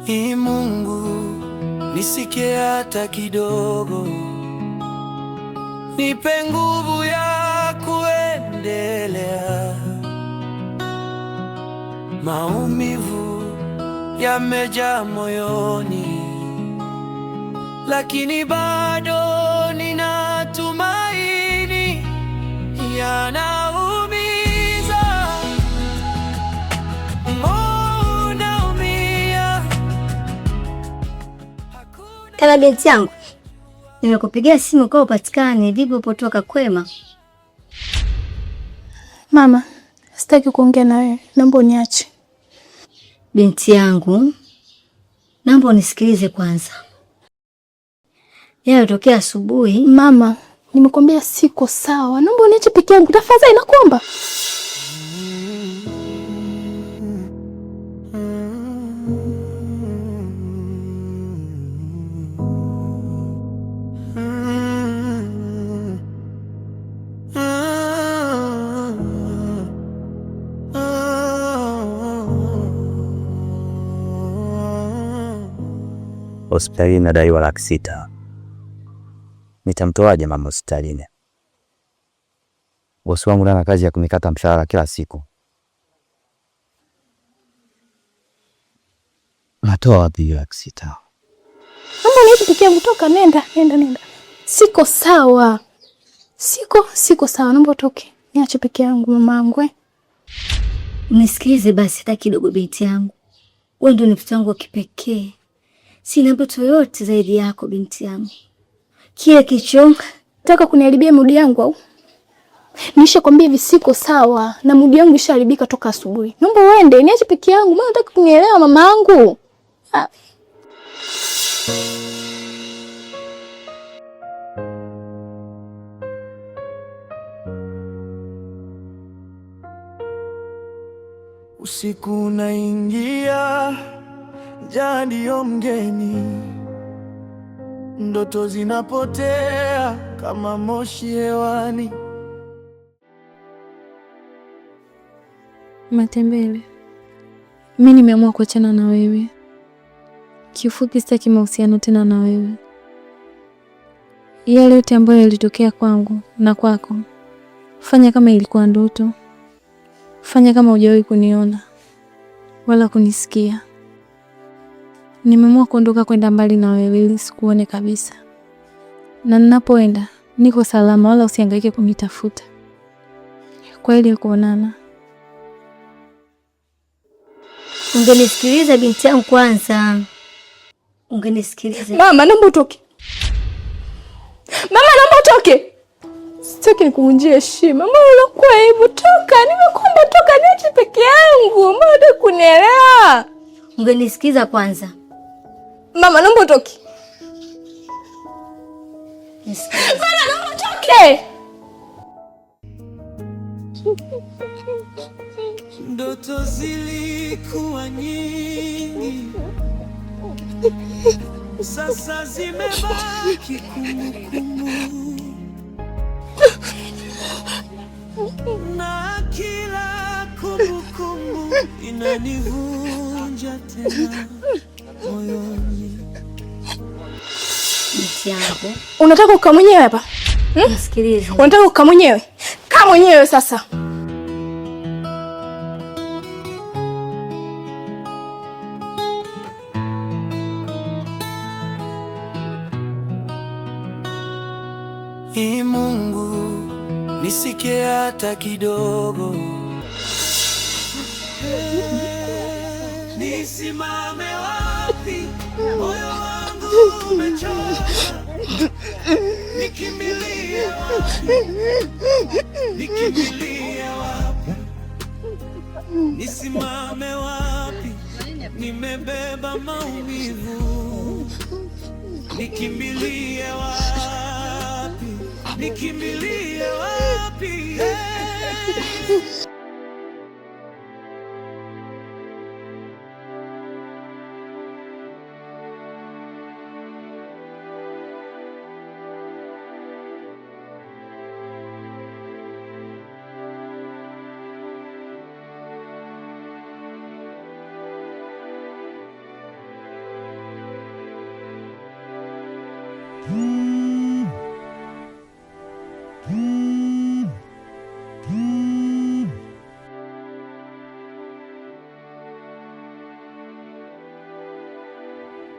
Ee Mungu, nisikie hata kidogo, nipe nguvu ya kuendelea. Maumivu yamejaa moyoni, lakini bado nina tumaini. Yanaumiza, moyo unaumia. Kala binti yangu, nimekupigia simu kwa upatikane. Vipi upotoka kwema? Mama, sitaki kuongea na wewe. Naomba uniache. Binti yangu, naomba unisikilize kwanza. Yalotokea asubuhi. Mama, nimekwambia siko sawa. Naomba uniache peke yangu. Tafadhali nakuomba. Hospitalini nadaiwa Laki 6. Nitamtoaje mama hospitalini? Bosi wangu ana kazi ya kunikata mshahara kila siku. Natoa wapi Laki 6? Mama, niache peke yangu. Toka, nenda. Siko sawa. Siko sawa. Naomba utoke. Niache peke yangu mamangu. Unisikilize basi hata kidogo binti yangu. Wewe ndio ni mtoto wangu wa kipekee. Sina mtoto yote zaidi yako binti yangu. Kile kichonga nataka kuniharibia mudi yangu au? Nishakwambia hivi siko sawa na mudi yangu ishaharibika toka asubuhi. Naomba uende, niache peke yangu. Mbona unataka kunielewa mamangu? Usiku unaingia, njaa ndiyo mgeni, ndoto zinapotea kama moshi hewani. Matembele, mimi nimeamua kuachana na wewe. Kifupi sitaki mahusiano tena na wewe. Yale yote ambayo yalitokea kwangu na kwako, fanya kama ilikuwa ndoto. Fanya kama hujawahi kuniona wala kunisikia. Nimeamua kuondoka kwenda mbali na wewe ili sikuone kabisa. Na ninapoenda niko salama, wala usihangaike kunitafuta. Kwa ile kuonana. Ungenisikiliza binti yangu kwanza. Ungenisikiliza. Mama, naomba utoke. Mama, naomba utoke. Sitaki nikuvunjie heshima. Mama, unakuwa hivyo. Toka, nimekuomba toka, niache peke yangu. Mama, unataka kunielewa? Ungenisikiza kwanza. Mama, naomba utoke. Mama, naomba utoke. Ndoto zilikuwa nyingi, sasa zimebaki kumbukumbu, na kila kumbukumbu inanivunja tena moyoni. Binti yangu, unataka kukaa mwenyewe hapa? Nisikilize. Unataka kukaa mwenyewe? Kaa mwenyewe sasa. Ee Mungu, nisikie hata kidogo, nisimame wapi? Moyo wangu umechoka, nikimbilie wapi? Nikimbilie wapi? Nisimame wapi? Nimebeba maumivu, nikimbilie wapi? Nikimbilie wapi?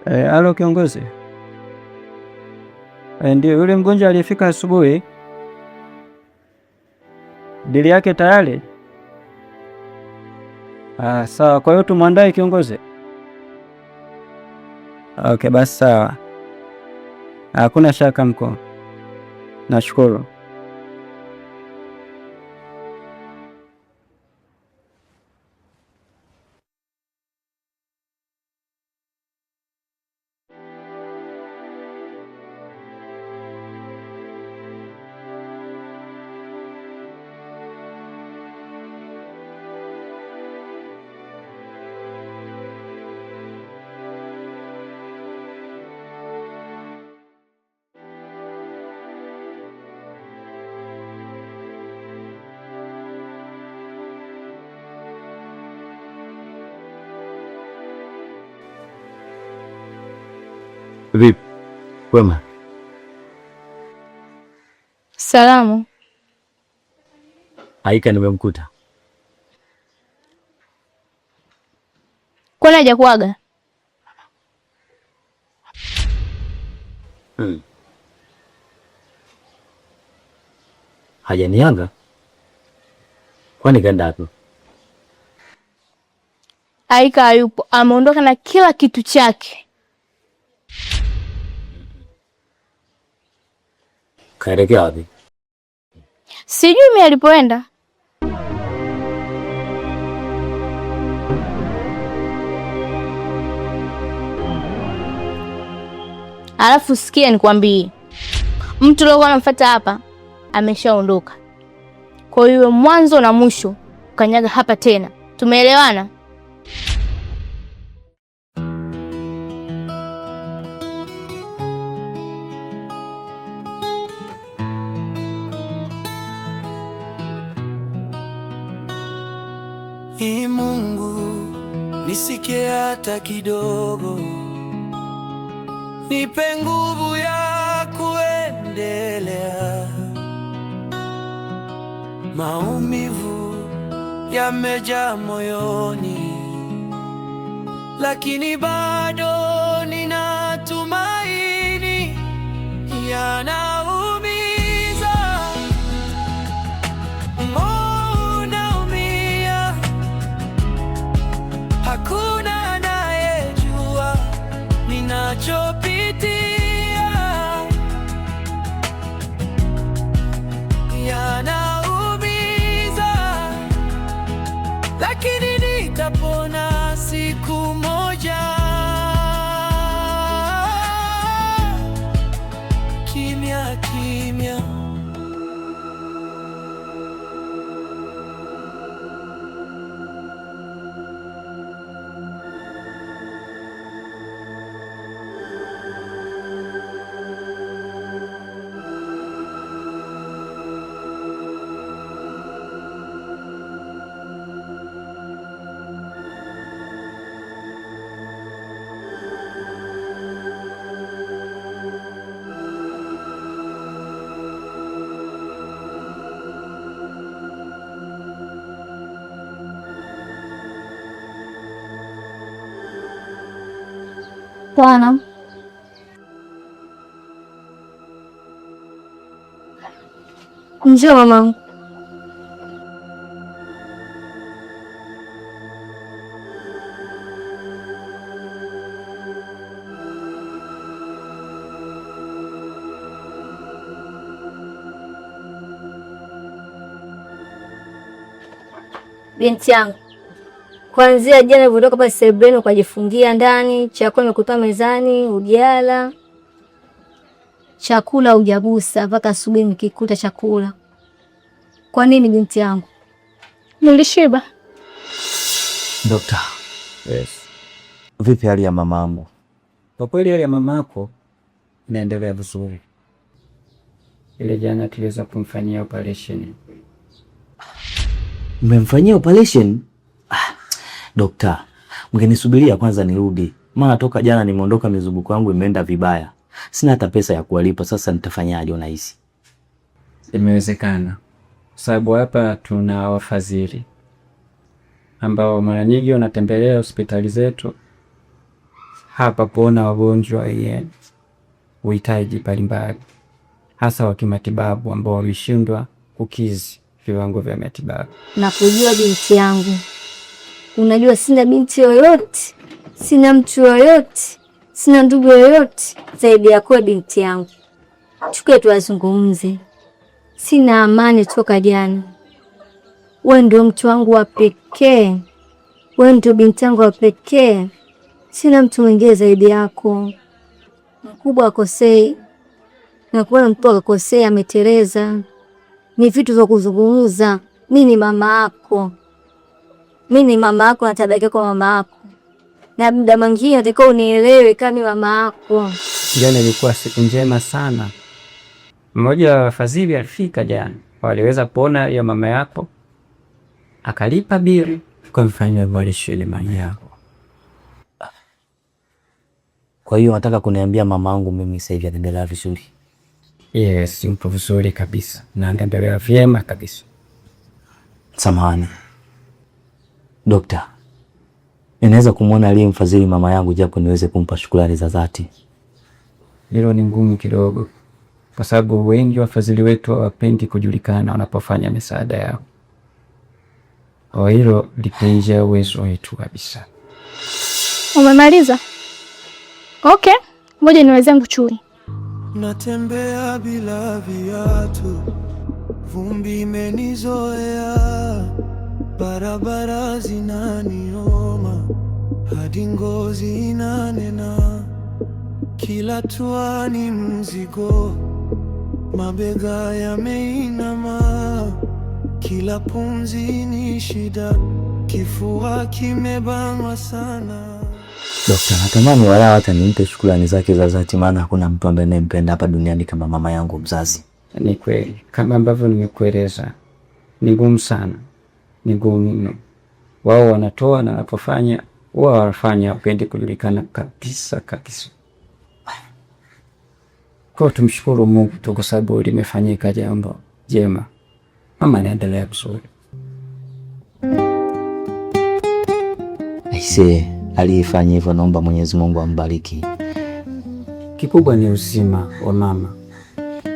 Halo kiongozi. Ndio yule mgonjwa aliyefika asubuhi. Dili yake tayari? Sawa, kwa hiyo tumwandae kiongozi. Okay, basi sawa. Hakuna shaka mkuu. Nashukuru. Vipi? Kwema? Salamu. Haika nimemkuta. Kwani hajakuaga? Hajaniaga? Kwani kaenda wapi? Haika hayupo, ameondoka na kila kitu chake. Kaelekea wapi? Sijui mimi alipoenda. Alafu sikia nikwambie, mtu aliyekuwa anamfuata hapa ameshaondoka. Kwa hiyo mwanzo na mwisho ukanyaga hapa tena. Tumeelewana? Ee Mungu, nisikie hata kidogo, nipe nguvu ya kuendelea. Maumivu yamejaa moyoni, lakini bado nina tumaini. Yanaumiza, unaumia, hakuna anayejua ninachopitia. Yanaumiza, lakini nitapona siku moja. Kimya kimya, Bwana. Njoo mamangu. Binti yangu, kuanzia jana ulivyotoka pale sebuleni ukajifungia ndani, chakula nimekutoa mezani, ujala. Chakula hujagusa mpaka asubuhi nikikuta chakula. Kwa nini binti yangu? Nilishiba. Dokta. Yes. Vipi hali ya mamangu? Kwa kweli hali ya mamako inaendelea vizuri. Ile jana tuliweza kumfanyia operation. Mmemfanyia operation? Dokta, mngenisubiria kwanza nirudi. Maana toka jana nimeondoka, mizunguko yangu imeenda vibaya. Sina hata pesa ya kuwalipa, sasa nitafanyaje unahisi? Imewezekana. Sababu hapa tuna wafadhili ambao mara nyingi wanatembelea hospitali zetu, hapa kuona wagonjwa wenye uhitaji mbalimbali, hasa wa kimatibabu ambao wameshindwa kukidhi viwango vya matibabu. Na kujua binti yangu, unajua sina binti yoyote, sina mtu yoyote, sina ndugu yoyote zaidi yako binti yangu. Tukae tuwazungumze. Sina amani toka jana. Wewe ndio mtu wangu wa pekee, wewe ndio binti yangu wa pekee, sina mtu mwingine zaidi yako. Mkubwa akosei na kuona mtu akosea ameteleza, ni vitu vya kuzungumza. Mimi ni mama yako, mimi ni mama yako, natabaki kwa mama yako, na muda mwingine utakao unielewe kama mama yako. Jana ilikuwa siku njema sana. Mmoja wa wafadhili alifika jana, waliweza kuona ya mama yako, akalipa bili kwa mfanya walishe mali yako. Kwa hiyo nataka kuniambia mamangu mimi sasa hivi anaendelea vizuri? Yes, yupo vizuri kabisa na anaendelea vyema kabisa. Samahani Dokta, ninaweza kumwona aliyemfadhili mama yangu japo niweze kumpa shukrani za dhati? Hilo ni ngumu kidogo, kwa sababu wengi wafadhili wetu hawapendi kujulikana wanapofanya misaada yao. Kwa hilo lipo nje ya uwezo wetu kabisa. Umemaliza? Okay, ngoja niweze nguchuri. Natembea bila viatu, vumbi imenizoea, barabara zinanioma, hadi ngozi inanena, kila tua ni mzigo, mabega yameinama, kila pumzi ni shida, kifua kimebanwa sana. Dokta, natamani wala hata nimpe shukrani zake za dhati, maana hakuna mtu ambaye anayempenda hapa duniani kama mama yangu mzazi. Ni kweli, kama ambavyo nimekueleza, ni ngumu sana, ni ngumu mno. Wao wanatoa na wanapofanya, wao wanafanya wapendi kujulikana kabisa kabisa. Kwa tumshukuru Mungu tu kwa sababu limefanyika jambo jema. Mama anaendelea vizuri. Aisee, aliyefanya hivyo naomba Mwenyezi Mungu ambariki. Kikubwa ni uzima wa mama.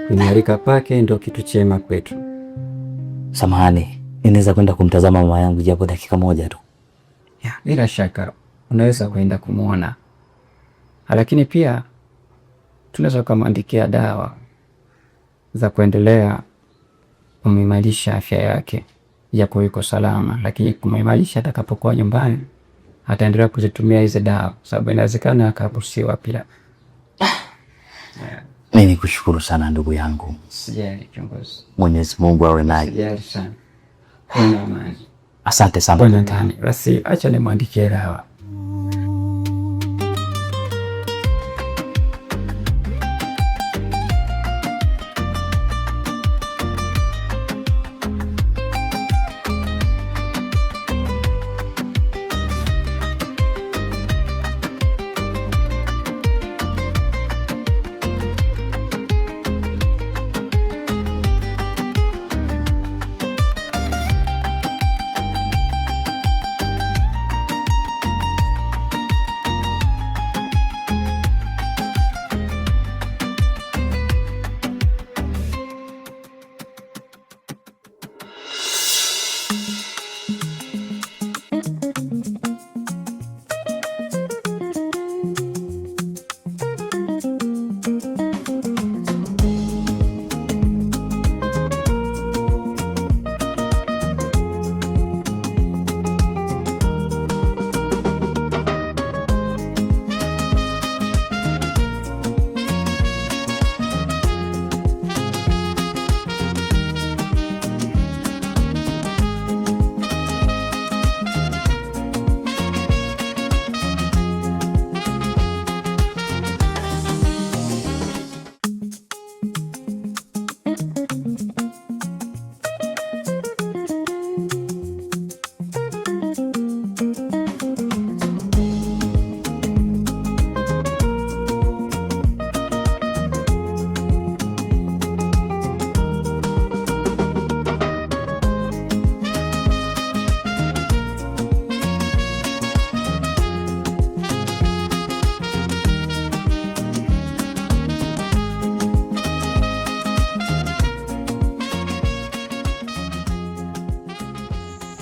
Kuimarika pake ndio kitu chema kwetu. Samahani, ninaweza kwenda kumtazama mama yangu japo dakika moja tu? Ya, bila shaka unaweza kwenda kumuona. Lakini pia tunaweza kumwandikia dawa za kuendelea kuimarisha afya yake japo yuko salama, lakini kuimarisha atakapokuwa nyumbani ataendelea kuzitumia hizo dawa, sababu inawezekana akabusiwa pia. Mimi nikushukuru sana ndugu yangu. Sijali kiongozi. Mwenyezi Mungu awe naye. Sijali sana. Kuna amani. Asante sana. Bwana ndani. Basi acha nimwandikie dawa.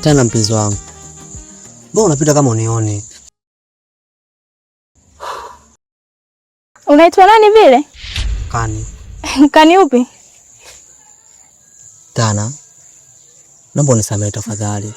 Tana mpenzi wangu, mbona unapita kama unione? Unaitwa nani vile? Kani. Kani upi? Tana, naomba unisamehe tafadhali.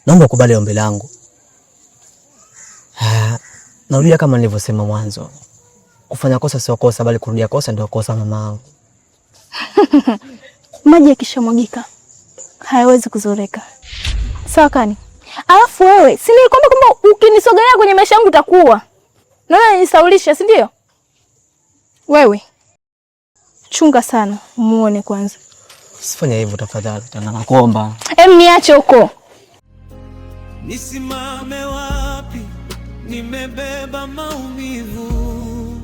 Naomba ukubali ombi langu. Narudia kama nilivyosema mwanzo. Kufanya kosa sio kosa, bali kurudia kosa ndio kosa mamangu. Maji yakishamwagika hayawezi kuzoreka. Sawa Kani? Alafu wewe, si nilikwambia kwamba ukinisogelea kwenye maisha yangu utakuwa. Naona nisaulisha, si ndio? Wewe chunga sana, muone kwanza. Usifanye hivyo tafadhali, Tana, nakuomba. Niache huko. Nisimame wapi? Nimebeba maumivu.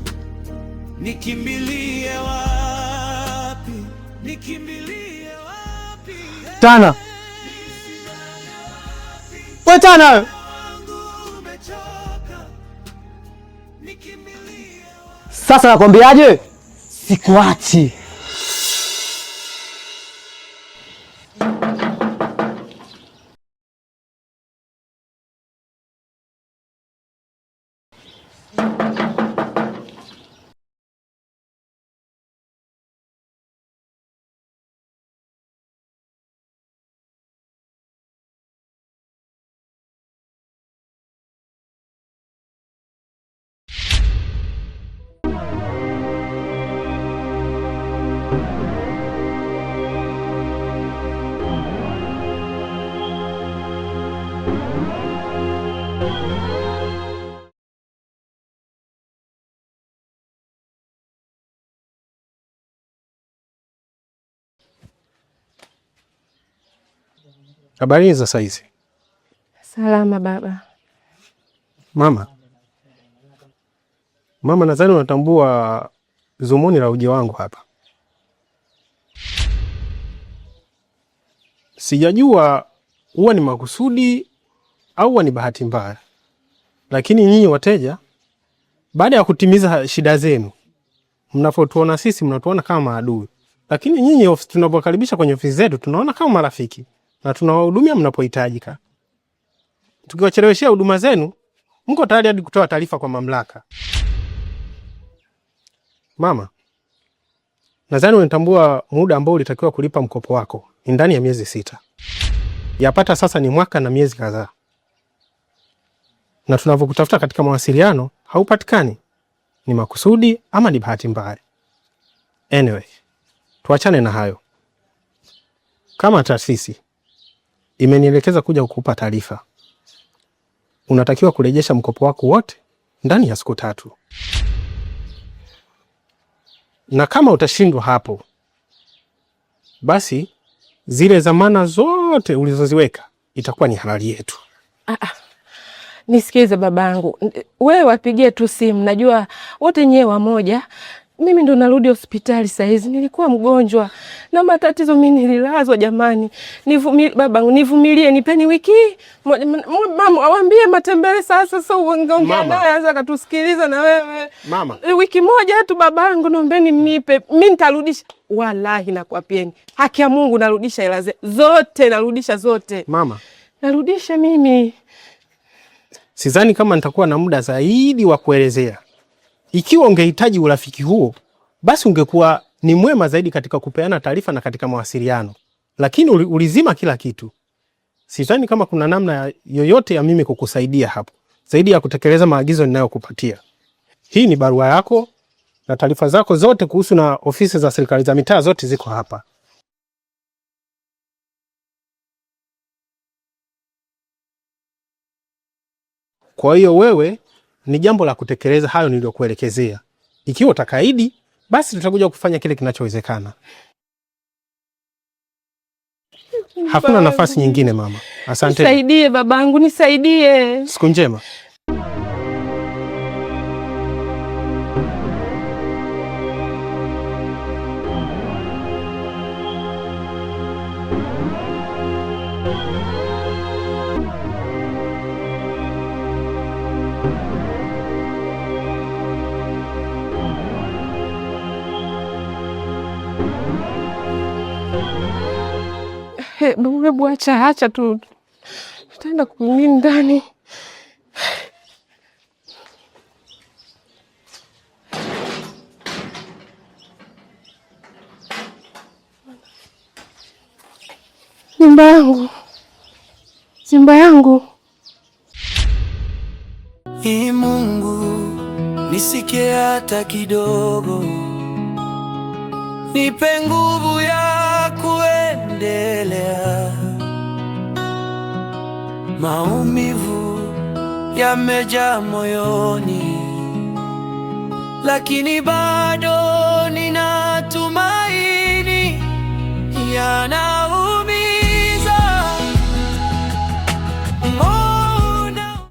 Nikimbilie wapi? Nikimbilie wapi? Tana! Wewe Tana! Sasa nakwambiaje? Sikuachi. Habari za saizi? Salama baba. Mama, nadhani unatambua dhumuni la uje wangu hapa. Sijajua huwa ni makusudi au huwa ni bahati mbaya, lakini nyinyi wateja, baada ya kutimiza shida zenu, mnapotuona sisi mnatuona kama maadui, lakini nyinyi tunapokaribisha kwenye ofisi zetu tunaona kama marafiki na tunawahudumia mnapohitajika. Tukiwacheleweshia huduma zenu, mko tayari hadi kutoa taarifa kwa mamlaka. Mama, nadhani unatambua muda ambao ulitakiwa kulipa mkopo wako ni ndani ya miezi 6. Yapata sasa ni mwaka na miezi kadhaa. Na tunavyokutafuta katika mawasiliano haupatikani. Ni makusudi ama ni bahati mbaya? Anyway, tuachane na hayo. Kama taasisi imenielekeza kuja kukupa taarifa. Unatakiwa kurejesha mkopo wako wote ndani ya siku 3. Na kama utashindwa hapo, basi zile zamana zote ulizoziweka itakuwa ni halali yetu. Nisikize babangu. Wewe wapigie tu simu. Najua wote nyewe wamoja. Mimi ndo narudi hospitali saa hizi. Nilikuwa mgonjwa na matatizo, mimi nililazwa jamani. Babangu nivumilie, nipeni wiki. Mama waambie matembele sasa uongea naye anza katusikiliza na wewe. Mama, wiki moja tu babangu, naombeni mnipe. Mimi nitarudisha. Wallahi nakuapieni. Haki ya Mungu narudisha hela zote, narudisha zote. Mama, narudisha mimi. Sidhani kama nitakuwa na muda zaidi wa kuelezea. Ikiwa ungehitaji urafiki huo, basi ungekuwa ni mwema zaidi katika kupeana taarifa na katika mawasiliano. Lakini ulizima kila kitu. sidhani kama kuna namna yoyote ya mimi kukusaidia hapo zaidi ya kutekeleza maagizo ninayokupatia. Hii ni barua yako na taarifa zako zote kuhusu na ofisi za serikali za mitaa zote ziko hapa. Kwa hiyo wewe ni jambo la kutekeleza hayo niliyokuelekezea. Ikiwa utakaidi, basi tutakuja kufanya kile kinachowezekana. Hakuna nafasi nyingine mama. Asante. Nisaidie babangu, nisaidie. Siku njema. Hebu acha tu. Tutaenda kumini ndani. Nyumba yangu. Simba yangu. Ee Mungu, nisikie hata kidogo. Nipe nguvu ya kuendelea. Maumivu yamejaa moyoni, lakini bado